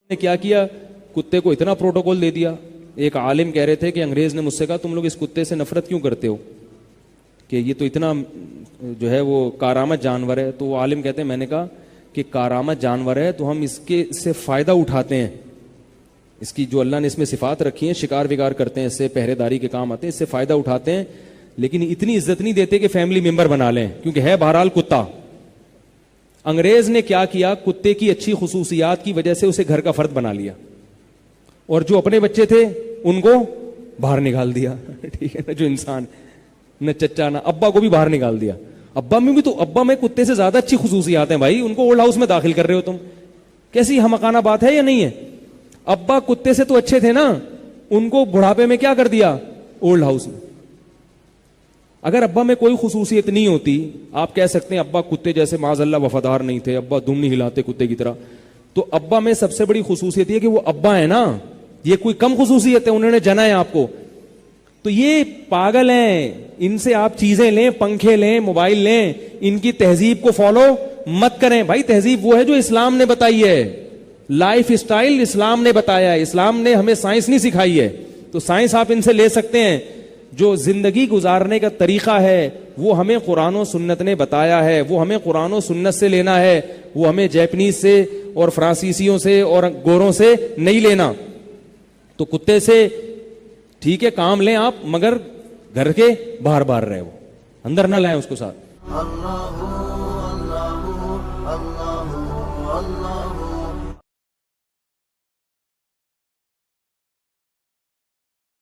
نے کیا کیا, کتے کو اتنا پروٹوکول دے دیا. ایک عالم کہہ رہے تھے کہ انگریز نے مجھ سے کہا تم لوگ اس کتے سے نفرت کیوں کرتے ہو کہ یہ تو اتنا جو ہے وہ کارآمد جانور ہے. تو وہ عالم کہتے ہیں میں نے کہا کہ کارآمد جانور ہے تو ہم اس کے سے فائدہ اٹھاتے ہیں, اس کی جو اللہ نے اس میں صفات رکھی ہیں, شکار وکار کرتے ہیں, اس سے پہرے داری کے کام آتے ہیں, اس سے فائدہ اٹھاتے ہیں, لیکن اتنی عزت نہیں دیتے کہ فیملی ممبر بنا لیں, کیونکہ ہے بہرحال کتا. انگریز نے کیا کیا, کتے کی اچھی خصوصیات کی وجہ سے اسے گھر کا فرد بنا لیا, اور جو اپنے بچے تھے ان کو باہر نکال دیا. ٹھیک ہے نا, جو انسان نہ چچا نہ ابا کو بھی باہر نکال دیا. ابا میں بھی تو, ابا میں کتے سے زیادہ اچھی خصوصیات ہیں بھائی, ان کو اولڈ ہاؤس میں داخل کر رہے ہو تم. کیسی حمقانہ بات ہے یا نہیں ہے؟ ابا کتے سے تو اچھے تھے نا, ان کو بڑھاپے میں کیا کر دیا, اولڈ ہاؤس میں. اگر ابا میں کوئی خصوصیت نہیں ہوتی, آپ کہہ سکتے ہیں ابا کتے جیسے معاذ اللہ وفادار نہیں تھے, ابا دم نہیں ہلاتے کتے کی طرح, تو ابا میں سب سے بڑی خصوصیت یہ کہ وہ ابا ہے نا, یہ کوئی کم خصوصیت ہے, انہوں نے جنا ہے آپ کو. تو یہ پاگل ہیں, ان سے آپ چیزیں لیں, پنکھے لیں, موبائل لیں, ان کی تہذیب کو فالو مت کریں. بھائی تہذیب وہ ہے جو اسلام نے بتائی ہے, لائف اسٹائل اسلام نے بتایا ہے, اسلام نے ہمیں سائنس نہیں سکھائی ہے. تو سائنس آپ ان سے لے سکتے ہیں, جو زندگی گزارنے کا طریقہ ہے وہ ہمیں قرآن و سنت نے بتایا ہے, وہ ہمیں قرآن و سنت سے لینا ہے, وہ ہمیں جیپنیز سے اور فرانسیسیوں سے اور گوروں سے نہیں لینا. تو کتے سے ٹھیک ہے کام لیں آپ, مگر گھر کے باہر باہر رہے, وہ اندر نہ لائیں اس کو ساتھ.